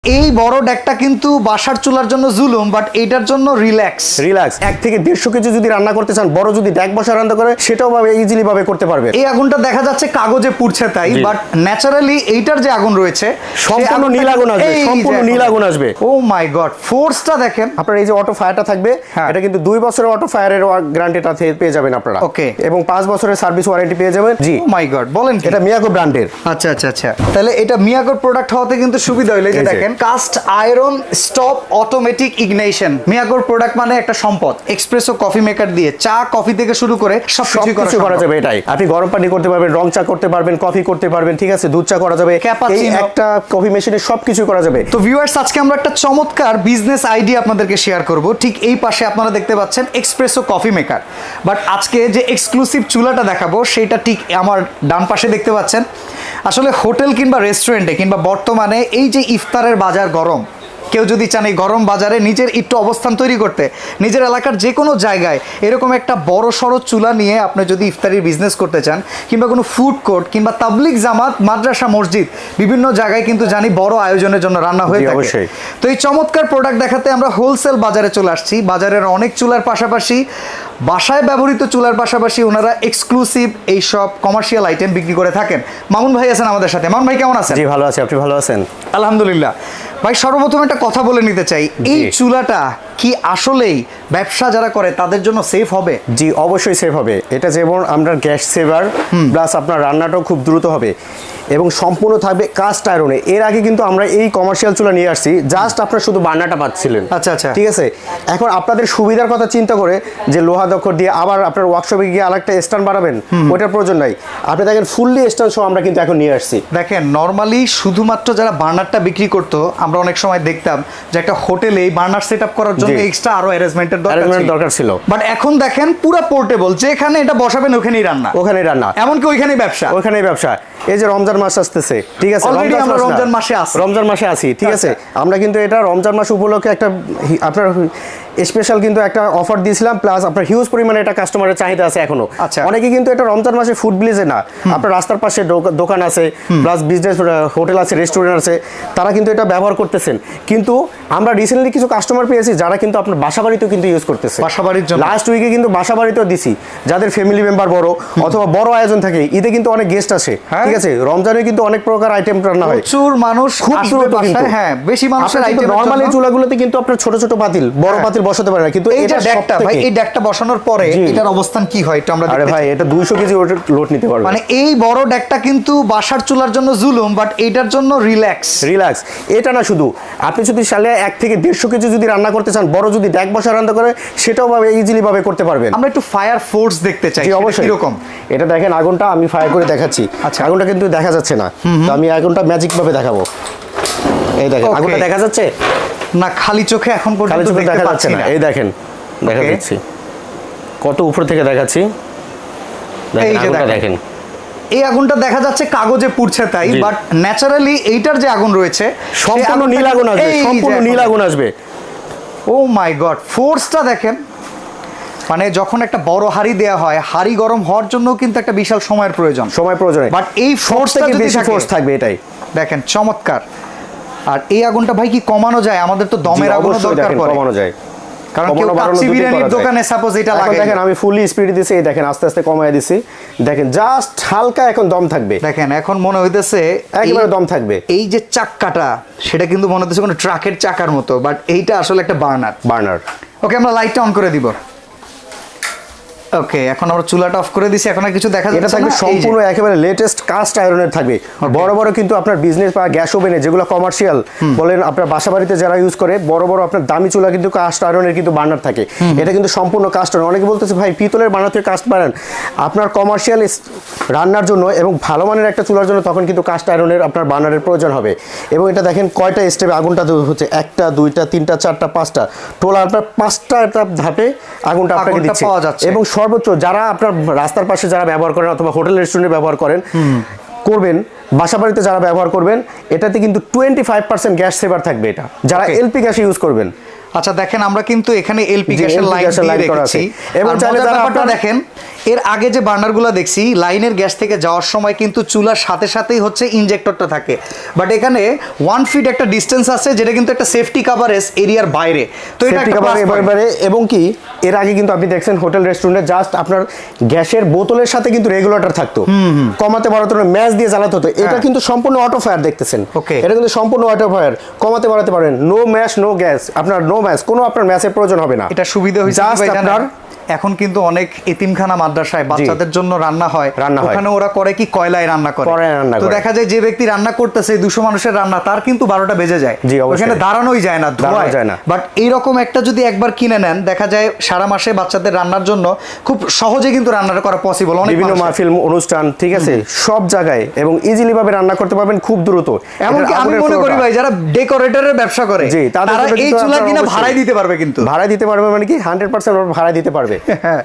এই বড় ডেকটা কিন্তু বাসার চুলার জন্য জুলুম, বাট এইটার জন্য রিল্যাক্স। 1 থেকে 150 কেজি যদি রান্না করতে চান, বড় যদি ডেক বসা রান্না করে, সেটাও ভাবে ইজিলি ভাবে করতে পারবেন। এই আগুনটা দেখা যাচ্ছে কাগজে পুড়ছে তাই, বাট ন্যাচারালি এইটার যে আগুন রয়েছে সম্পূর্ণ নীল আগুন আসবে, সম্পূর্ণ নীল আগুন আসবে। ও মাই গড, ফোর্সটা দেখেন। আপনার এই যে অটো ফায়ারটা থাকবে, এটা কিন্তু 2 বছরের অটো ফায়ারের গ্যারান্টিটা পেয়ে যাবেন আপনারা। ওকে, এবং 5 বছরের সার্ভিস ওয়ারেন্টি পেয়ে যাবেন। জি, ও মাই গড, বলেন এটা মিয়াকো ব্র্যান্ডের। আচ্ছা আচ্ছা আচ্ছা, তাহলে এটা মিয়াকোর প্রোডাক্ট হওয়াতে কিন্তু সুবিধা হইলে যে দেখেন cast iron stop automatic ignition. মিয়াকোর প্রোডাক্ট মানে একটা সম্পদ। এক্সপ্রেসো কফি মেকার দিয়ে চা কফি থেকে শুরু করে সবকিছু করা যাবে। এটাই আপনি গরম পানি করতে পারবেন, রং চা করতে পারবেন, কফি করতে পারবেন, ঠিক আছে, দুধ চা করা যাবে, এই একটা কফি মেশিনে সবকিছু করা যাবে। তো ভিউয়ার্স, আজকে আমরা একটা চমৎকার বিজনেস আইডিয়া আপনাদেরকে শেয়ার করব। ঠিক এই পাশে আপনারা দেখতে পাচ্ছেন এক্সপ্রেসো কফি মেকার, বাট আজকে যে এক্সক্লুসিভ চুলাটা দেখাবো সেটা ঠিক আমার ডান পাশে দেখতে পাচ্ছেন। আসলে হোটেল কিংবা রেস্টুরেন্টে কিংবা বর্তমানে এই যে ইফতারের বাজার গরম, কেউ যদি চান এই গরম বাজারে নিজের একটু অবস্থান তৈরি করতে, নিজের এলাকার যে কোনো জায়গায় এরকম একটা বড় সড়ো চুলা নিয়ে আপনি যদি ইফতারির বিজনেস করতে চান, কিংবা কোনো ফুড কোর্ট কিংবা তাবলিগ জামাত মাদ্রাসা মসজিদ বিভিন্ন জায়গায় কিন্তু জানি বড় আয়োজনের জন্য রান্না হয়ে থাকে। তো এই চমৎকার প্রোডাক্ট দেখাতে আমরা হোলসেল বাজারে চলে আসছি। বাজারের অনেক চুলার পাশাপাশি বাসায় ব্যবহৃত চুলার পাশাপাশি ওনারা এক্সক্লুসিভ এই সব কমার্শিয়াল আইটেম বিক্রি করে থাকেন। মামুন ভাই আছেন আমাদের সাথে। মামুন ভাই কেমন আছেন? জি ভালো আছি, আপনি ভালো আছেন? আলহামদুলিল্লাহ। ভাই সর্বপ্রথম একটা কথা বলে নিতে চাই, এই চুলাটা কি আসলেই ব্যবসা যারা করে তাদের জন্য সেফ হবে? জি অবশ্যই সেফ হবে। এটা যেমন আমরা গ্যাস সেভার, প্লাস আপনার রান্নাটাও খুব দ্রুত হবে এবং সম্পূর্ণ থাকবে কাস্ট আয়রনে। এর আগে কিন্তু আমরা এই কমার্শিয়াল চুলা নিয়ে আসছি, জাস্ট আপনারা শুধু বার্নারটা পাচ্ছিলেন। আচ্ছা আচ্ছা, ঠিক আছে। এখন আপনাদের সুবিধার কথা চিন্তা করে যে লোহা দক্ষর দিয়ে আবার আপনার ওয়ার্কশপে গিয়ে আরেকটা স্ট্যান্ড বানাবেন, ওটার প্রয়োজন নাই। আপনি দেখেন ফুললি স্ট্যান্ড সহ আমরা কিন্তু এখন নিয়ে আসছি। দেখেন নর্মালি শুধুমাত্র যারা বার্নারটা বিক্রি করতো, আমরা অনেক সময় দেখতাম যে একটা হোটেলে বার্নার সেট আপ করার জন্য এক্সট্রা আরো অ্যারেঞ্জমেন্টের দরকার ছিল। বাট এখন দেখেন পুরো পোর্টেবল, যেখানে এটা বসাবেন ওখানেই রান্না, এমনকি ওইখানেই ব্যবসা। এই যে রমজান মাস আসতেছে, ঠিক আছে, রমজান মাসে আছি, ঠিক আছে। আমরা কিন্তু এটা রমজান মাস উপলক্ষে একটা আপনার স্পেশাল কিন্তু একটা অফার দিয়েছিলাম, প্লাস আপনার হিউজ পরিমাণে এটা কাস্টমারের চাহিদা আছে এখনো। অনেকে কিন্তু এটা রমজান মাসে ফুড ভিলেজে না, আপনার রাস্তার পাশে দোকান আছে, প্লাস বিজনেস হোটেল আছে, রেস্টুরেন্ট আছে, তারা কিন্তু এটা ব্যবহার করতেছেন। কিন্তু আমরা রিসেন্টলি কিছু কাস্টমার পেয়েছি যারা কিন্তু আপনার বাসাবাড়িতেও কিন্তু ইউজ করতেছে। বাসাবাড়ির জন্য লাস্ট উইকে কিন্তু বাসাবাড়িতেও দিছি, যাদের ফ্যামিলি মেম্বার বড় অথবা বড় আয়োজন থাকে। ঈদে কিন্তু অনেক গেস্ট আসে, ঠিক আছে, রমজানে কিন্তু অনেক প্রকার আইটেম রান্না হয়, প্রচুর মানুষ খুব দ্রুত কিন্তু। হ্যাঁ, বেশি মানুষের আইটেম। নরমালি চুলাগুলোতে কিন্তু আপনার ছোট ছোট পাতিল, বড় পাতিল বসাতে পারে না, কিন্তু এই যে ডেকটা ভাই, এই ডেকটা বসানোর পরে এটার অবস্থান কি হয় একটু আমরা দেখতে। আরে ভাই, এটা 200 কেজি লোড নিতে পারবে। মানে এই বড় ডেকটা কিন্তু বাসার চুলার জন্য জুলুম, বাট এইটার জন্য রিল্যাক্স। এটা না, শুধু আপনি যদি সালে 1 থেকে 150 কেজি যদি রান্না করতে চান, বড় যদি ডেক বসা রান্না করে, সেটাও ভাবে ইজিলি ভাবে করতে পারবেন। আমরা একটু ফায়ার ফোর্স দেখতে চাই। জি অবশ্যই। এরকম এটা দেখেন, আগুনটা আমি ফায়ার করে দেখাচ্ছি। আচ্ছা, আগুনটা কিন্তু দেখা যাচ্ছে না, তো আমি আগুনটা ম্যাজিক ভাবে দেখাবো। এই দেখেন, আগুনটা দেখা যাচ্ছে না, খালি চোখে এখন পর্যন্ত দেখা যাচ্ছে না। এই দেখেন, দেখা যাচ্ছে কত উপর থেকে দেখাচ্ছি। এই যে দেখেন, এই আগুনটা দেখা যাচ্ছে কাগজে পুড়ছে তাই, বাট ন্যাচারালি এইটার যে আগুন রয়েছে সম্পূর্ণ নীল আগুন আসবে, সম্পূর্ণ নীল আগুন আসবে। ও মাই গড, ফোর্সটা দেখেন। মানে যখন একটা বড় হাড়ি দেয়া হয়, হাড়ি গরম হওয়ার জন্য কিন্তু একটা বিশাল সময়ের প্রয়োজন, বাট এই ফোর্সটা যদি ফোর্স থাকবে, এটাই দেখেন চমৎকার। আর এই আগুনটা ভাই কি কমানো যায়? আমাদের তো দমের আগুন দরকার পড়ে। কমানো যায়, কারণ কেউ কাচ্চি বিরিয়ানির দোকানে সাপোজ এটা লাগে। দেখেন আমি ফুলি স্পিড দিছি, এই দেখেন আস্তে আস্তে কমায় দিছি, দেখেন জাস্ট হালকা এখন দম থাকবে। দেখেন এখন মনে হইতেছে একেবারে দম থাকবে। এই যে চাক্কাটা, সেটা কিন্তু মনে হচ্ছে কোনো ট্রাকের চাকার মতো, বাট এইটা আসলে একটা বার্নার। ওকে, আমরা লাইটটা অন করে দিব। ওকে, এখন আমরা চুলাটা অফ করে দিছি, এখন আর কিছু দেখা যাচ্ছে না। এটা থাকবে সম্পূর্ণ একেবারে লেটেস্ট কাস্ট আয়রনের থাকবে। বড় বড় কিন্তু আপনার বিজনেস বা গ্যাস ওভেনে যেগুলো কমার্শিয়াল বলেন, আপনার বাসাবাড়িতে যারা ইউজ করে, বড় বড় আপনার দামি চুলা কিন্তু কাস্ট আয়রনের কিন্তু বার্নার থাকে। এটা কিন্তু সম্পূর্ণ কাস্ট আয়রন। অনেকে বলতেছে ভাই পিতলের বার্নার থেকে কাস্ট বানান। আপনার কমার্শিয়াল রান্নার জন্য এবং ভালো মানের একটা চুলার জন্য তখন কিন্তু কাস্ট আয়রনের আপনার বার্নারের প্রয়োজন হবে। এবং এটা দেখেন কয়টা স্টেপে আগুনটা হচ্ছে, 1টা 2টা 3টা 4টা 5টা, টোটাল আপনার 5টা ধাপে আগুনটা আপনাকে দিচ্ছে। এবং সর্বোচ্চ যারা আপনার রাস্তার পাশে যারা ব্যবহার করেন অথবা হোটেল রেস্টুরেন্টে ব্যবহার করবেন, বাসাবাড়িতে যারা ব্যবহার করবেন, এটাতে কিন্তু 25% গ্যাস সেভার থাকবে। এটা যারা এলপি গ্যাস ইউজ করবেন, আচ্ছা দেখেন আমরা কিন্তু এখানে এলপি জি, গ্যাসের LP লাইন গ্যাসের দিয়ে লাইন করা রেখেছি আছে। এবং এবং চাইলে মজার যারা ব্যাপারটা আপনার- দেখেন এর আগে যে বার্নারগুলো দেখছি লাইনের গ্যাস থেকে যাওয়ার সময় কিন্তু চুলার সাথে সাথেই হচ্ছে ইনজেক্টরটা থাকে, বাট এখানে 1 ফিট একটা ডিস্টেন্স আছে যেটা কিন্তু একটা সেফটি কাভারেজ এরিয়ার বাইরে, তো এটা সেফটি একটা কভার plus point। এবারে এবং কি এর আগে কিন্তু আপনি দেখছেন হোটেল রেস্টুরেন্টে জাস্ট আপনার গ্যাসের বোতলের সাথে কিন্তু রেগুলেটর থাকতো, কমাতে বাড়াতে ম্যাচ দিয়ে জ্বালাতে হতো। এটা হ্যাঁ। কিন্তু সম্পূর্ণ অটো ফায়ার দেখতেছেন, Okay. এটা কিন্তু সম্পূর্ণ অটো ফায়ার, কমাতে বাড়াতে পারেন, নো ম্যাশ নো গ্যাস, আপনার নো ম্যাচ, কোনো আপনার ম্যাচের প্রয়োজন হবে না। এটা সুবিধা হয়েছে Just কি ভাই জানেন? আপনার- এখন কিন্তু অনেক এতিমখানা মাদ্রাসায় বাচ্চাদের জন্য রান্না হয়, রান্না হয়। ওখানে ওরা করে কি কয়লায় রান্না করে, কড়াইয়ে রান্না তো করে। দেখা যায় যে ব্যক্তি রান্না করতেছে 200 মানুষের রান্না তার কিন্তু 12টা বেজে যায়, জি, অবশ্যই। ওখানে দাঁড়ানোই যায় না, দাঁড়ানো ধোঁয়ায় যায় না। বাট এইরকম একটা যদি একবার কিনে নেন দেখা যায় সারা মাসে বাচ্চাদের রান্নার জন্য খুব সহজে কিন্তু রান্নাটা করা পসিবল। অনেক বিভিন্ন মানুষের। মাহফিল অনুষ্ঠান ঠিক আছে সব জায়গায় এবং ইজিলি ভাবে রান্না করতে পারবেন খুব দ্রুত। এমনকি এটার আমি আগুনের মনে করি ফ্লোটা- ভাই যারা ডেকোরেটরের ব্যবসা করে জি, তাদের তারা জন্য এই কিন্তু চুলা আপনারা কিনা অবশ্যই- ভাড়ায় দিতে পারবে কিন্তু। ভাড়া দিতে পারবে মানে কি 100% ভাড়া দিতে পারবে। হ্যাঁ,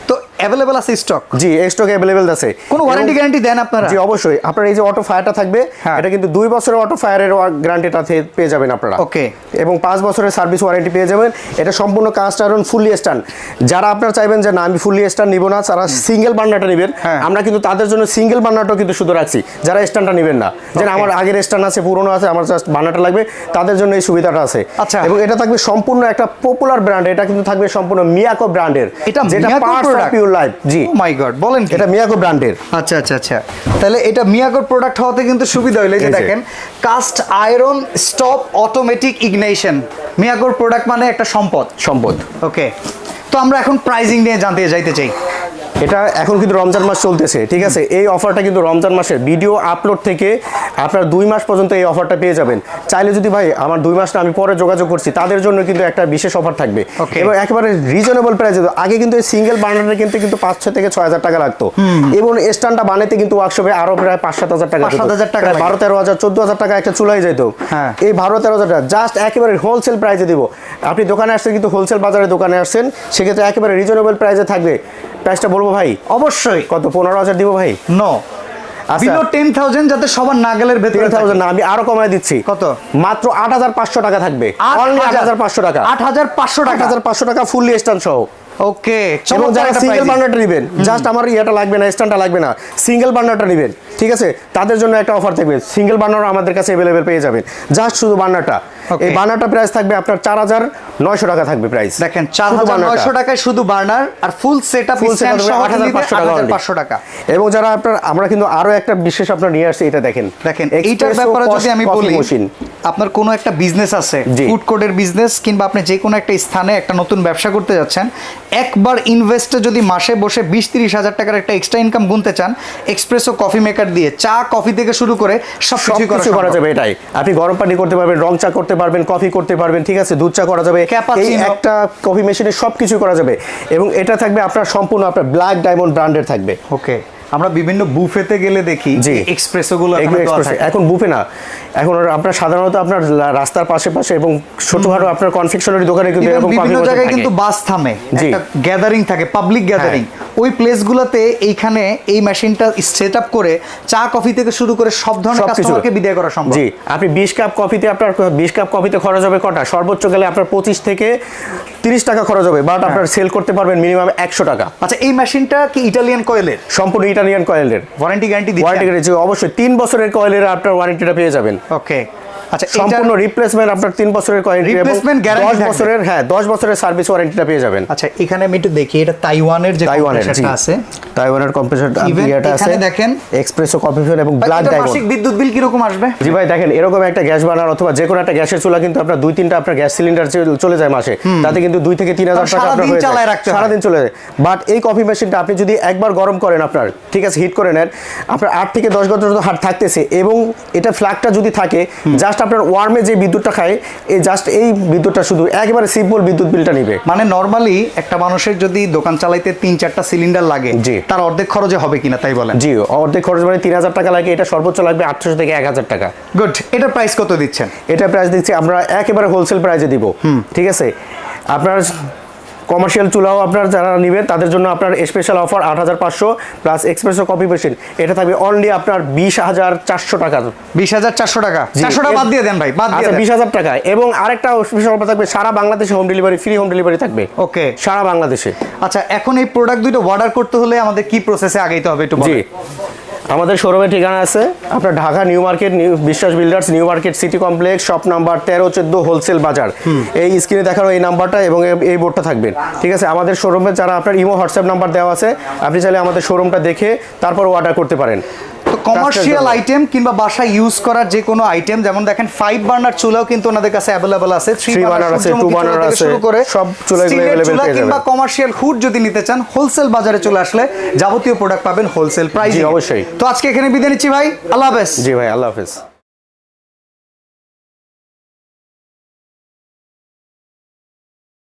তো অ্যাভেলেবল আছে স্টক, জি, স্টক অ্যাভেলেবল আছে। কোনো ওয়ারেন্টি গ্যারান্টি দেন আপনারা? জি অবশ্যই, আপনার এই যে অটো ফায়ারটা থাকবে হ্যাঁ। এটা কিন্তু 2 বছরের অটো ফায়ারের গ্যারান্টিটা পেয়ে যাবেন আপনারা। ওকে। এবং 5 বছরের সার্ভিস ওয়ারেন্টি পেয়ে যাবেন। এটা সম্পূর্ণ কাস্ট আয়রন ফুললি স্ট্যান্ড। যারা আপনারা চাইবেন যে না আমি ফুললি স্ট্যান্ড নিব না, তারা সিঙ্গেল বার্নারটা নেবেন, হ্যাঁ। আমরা কিন্তু তাদের জন্য সিঙ্গেল বার্নারটাও কিন্তু শুধু রাখছি। যারা স্ট্যান্ডটা নেবেন না, যে Okay. আমার আগের স্ট্যান্ড আছে পুরনো আছে আমার জাস্ট বার্নারটা লাগবে, তাদের জন্য এই সুবিধাটা আছে। আচ্ছা। এবং এটা থাকবে সম্পূর্ণ একটা পপুলার ব্র্যান্ড, এটা কিন্তু থাকবে সম্পূর্ণ মিয়াকো ব্র্যান্ডের, এটা যেটা Miyako parts of product? Pure life. জি, ও মাই গড, বলেন কি? এটা মিয়াকো ব্র্যান্ডের। আচ্ছা আচ্ছা আচ্ছা, তাহলে এটা মিয়াকোর প্রোডাক্ট হওয়াতে কিন্তু সুবিধা হইলে যে এই যে। দেখেন cast iron stop automatic ignition, মিয়াকোর প্রোডাক্ট মানে একটা সম্পদ। ওকে, তো আমরা এখন প্রাইজিং নিয়ে জানতে যাইতে চাই। এটা এখন কিন্তু রমজান মাস চলতেছে, ঠিক আছে? এই অফারটা কিন্তু রমজান মাসের ভিডিও আপলোড থেকে আপনার 2 মাস পর্যন্ত এই অফারটা পেয়ে যাবেন। চাইলে যদি ভাই আমার 2 মাস না আমি পরে যোগাযোগ করছি, তাদের জন্য কিন্তু একটা বিশেষ অফার থাকবে। Okay. এবং একেবারে রিজনেবল প্রাইসে। আগে কিন্তু এই সিঙ্গেল বার্নারটা কিন্তু 5,000 থেকে 6,000 টাকা লাগতো, এবং স্ট্যান্ডটা বানাইতে কিন্তু ওয়ার্কশপে আরো প্রায় 5,000-7,000 টাকা, 5,000 টাকা লাগে। 12,000-13,000 14,000 টাকা একটা চুলাই যেত। হ্যাঁ। এই 12,000-13,000 টাকা জাস্ট একেবারে হোলসেল প্রাইসে দিব। আপনি দোকানে আসছেন কিন্তু হোলসেল বাজারে দোকানে আসছেন, সেক্ষেত্রে একেবারে রিজনেবল প্রাইসে থাকবে। প্রাইসটা বলবো ভাই অবশ্যই কত? 15,000 দিব ভাই। নো, আচ্ছা। বিলো 10,000 যাতে সবার নাগালের ভেতরে 10,000 না, আমি আরো কমায় দিচ্ছি। কত? মাত্র 8,500 টাকা থাকবে। অনলি 8,500 টাকা। 8,500 টাকা। 8,500 টাকা ফুললি স্ট্যান্ড সহ। ওকে, এবং যারা সিঙ্গেল বার্নারটা নেবেন, জাস্ট আমার ইয়েটা লাগবে না, স্ট্যান্ডটা লাগবে না, সিঙ্গেল বার্নারটা নেবেন, ঠিক আছে? তাদের জন্য একটা অফার থাকবে। সিঙ্গেল বার্নার আমাদের কাছে अवेलेबल পেয়ে যাবেন, জাস্ট শুধু বার্নারটা। Okay. এই বার্নারটা প্রাইস থাকবে আপনার 4,900 টাকা থাকবে প্রাইস। দেখেন 4,900 টাকায় শুধু বার্নার আর ফুল সেটআপ ফুল স্ট্যান্ড সহ 8,500 টাকা। এবং যারা আপনার আমরা কিন্তু আরো একটা বিশেষ আপনার নিয়ে আসছি, এটা দেখেন। দেখেন এইটার Espresso ব্যাপারে যদি আমি coffee বলি, machine। আপনার কোনো একটা বিজনেস আছে, জি। ফুড কোর্টের বিজনেস কিংবা আপনি যে কোনো একটা স্থানে একটা নতুন ব্যবসা করতে যাচ্ছেন, একবার ইনভেস্টে যদি মাসে বসে 20-30 হাজার টাকার একটা এক্সট্রা ইনকাম গুনতে চান, এক্সপ্রেসো কফি মেকার দিয়ে চা কফি থেকে শুরু করে সব সবকিছু করা যাবে। এটাই আপনি গরম পানি করতে পারবেন, রং চা করতে পারবেন, কফি করতে পারবেন, ঠিক আছে? দুধ চা করা যাবে, এই Cappuccino। একটা কফি মেশিনে সবকিছু করা যাবে। এবং এটা থাকবে আপনার সম্পূর্ণ আপনার ব্ল্যাক ডায়মন্ড ব্র্যান্ডের থাকবে। ওকে, আমরা বিভিন্ন বুফেতে গেলে দেখি জি। এক্সপ্রেসো গুলো এগুলো express- এখন বুফে না, এখন আপনার সাধারণত আপনার রাস্তার পাশে পাশে এবং ছোটখাটো আপনার কনফেকশনারি দোকানে কিন্তু এরকম বিভিন্ন coffee জায়গায় machine কিন্তু থাকে। বাস থামে, জি। একটা গ্যাদারিং থাকে, পাবলিক গ্যাদারিং, ওই প্লেসগুলোতে এইখানে এই মেশিনটা সেট আপ করে চা কফি থেকে শুরু করে সব ধরনের সবকিছু। কাস্টমারকে বিদায় করা সম্ভব। জি, আপনি 20 কাপ কফিতে আপনার 20 কাপ কফিতে খরচ হবে কটা? সর্বোচ্চ গেলে আপনার 25 থেকে 30 টাকা খরচ হবে, বাট আপনার সেল করতে পারবেন মিনিমাম 100 টাকা। আচ্ছা, এই মেশিনটা কি ইটালিয়ান কয়েলের? সম্পূর্ণ ইটালিয়ান কয়েলের। ওয়ারেন্টি গ্যারান্টি ওয়ারেন্টি দিচ্ছেন? গ্যারান্টি অবশ্যই 3 বছরের কয়েলের আপনার ওয়ারেন্টিটা পেয়ে যাবেন। ওকে, আচ্ছা, সম্পূর্ণ রিপ্লেসমেন্ট আপনার 3 বছরের ওয়ারেন্টি এবং Replacement guarantee 10 থাকবে। বছরের 10 বছরের সার্ভিস ওয়ারেন্টিটা পেয়ে যাবেন। আচ্ছা, এখানে আমি একটু দেখি, এটা তাইওয়ানের যে তাইওয়ানের কম্প্রেসারটা আছে, তাইওয়ানের কম্প্রেসর Even এটা আছে, এখানে দেখেন এক্সপ্রেসো কফি ফিল এবং ব্ল্যাক এটা ডায়মন্ড। মাসিক বিদ্যুৎ বিল কিরকম আসবে? জি ভাই দেখেন, এরকম একটা গ্যাস বার্নার অথবা যে কোনো একটা গ্যাসের চুলা কিন্তু আপনার 2-3টা আপনার গ্যাস সিলিন্ডার চলে যায় মাসে, তাতে কিন্তু 2 থেকে 3,000 টাকা আপনার সারাদিন হয়ে চালায় যায়, রাখতে হয়। সারাদিন চলে যায়। বাট এই কফি মেশিনটা আপনি যদি একবার গরম করেন আপনার, ঠিক আছে, হিট করে নেন, আপনার 8 থেকে 10 ঘন্টা পর্যন্ত হাট থাকতেছে। এবং এটা ফ্ল্যাগটা যদি থাকে, জাস্ট আপনার ওয়ার্মে যে বিদ্যুৎটা খায়, এই জাস্ট এই বিদ্যুৎটা শুধু একেবারে সিম্পল বিদ্যুৎ বিলটা নিবে। মানে নরমালি একটা মানুষের যদি দোকান চালাইতে 3-4টা সিলিন্ডার লাগে, জি। তার অর্ধেক খরচে হবে কিনা তাই বলেন? জি, অর্ধেক খরচ মানে 3,000 টাকা লাগে, এটা সর্বোচ্চ লাগবে 800 থেকে 1,000 টাকা। গুড, এটার প্রাইস কত দিচ্ছেন? এটা প্রাইস দিচ্ছি আমরা একেবারে হোলসেল প্রাইসে দিব, ঠিক আছে? আপনার কমার্শিয়াল চুলাও আপনার যারা নেবেন তাদের জন্য আপনার special offer 8,500 plus espresso coffee machine, এটা থাকবে অনলি আপনার 20,400 টাকা। 20,400 টাকা, 400 টাকা বাদ দিয়ে দেন ভাই, বাদ দিয়ে আচ্ছা, দেন। 20,000 টাকা। এবং আরেকটা স্পেশাল অফার থাকবে, সারা বাংলাদেশে home delivery, free home delivery থাকবে। ওকে, সারা বাংলাদেশে। আচ্ছা, এখন এই প্রোডাক্ট দুটো অর্ডার করতে হলে আমাদের কি প্রসেসে আগাইতে হবে একটু জি, বলেন। আমাদের শোরুমের ঠিকানা আছে আপনার ঢাকা নিউ মার্কেট, বিশ্বাস builders, new market city complex, shop number 13-14 wholesale বাজার। এই স্ক্রিনে দেখানো এই নাম্বারটা এবং এই বোর্ডটা থাকবে, ঠিক আছে। আমাদের শোরুমে যারা আপনার ইমো হোয়াটসঅ্যাপ নাম্বার দেওয়া আছে, আপনি চাইলে আমাদের শোরুমটা দেখে তারপর অর্ডার করতে পারেন। তো কমার্শিয়াল আইটেম কিংবা বাসায় ইউজ করার যে কোনো আইটেম, যেমন দেখেন 5 বার্নার চুলাও কিন্তু ওনাদের কাছে অ্যাভেলেবল আছে, 3 বার্নার আছে, 2 বার্নার আছে, শুরু করে সব চুলাগুলো अवेलेबल পেয়ে যাবেন। কিংবা কমার্শিয়াল হুড যদি নিতে চান, হোলসেল বাজারে চলে আসলে যাবতীয় প্রোডাক্ট পাবেন হোলসেল প্রাইসে। জি, অবশ্যই। তো আজকে এখানে বিদায় নিচ্ছি ভাই, আল্লাহ হাফেজ। জি ভাই, আল্লাহ হাফেজ।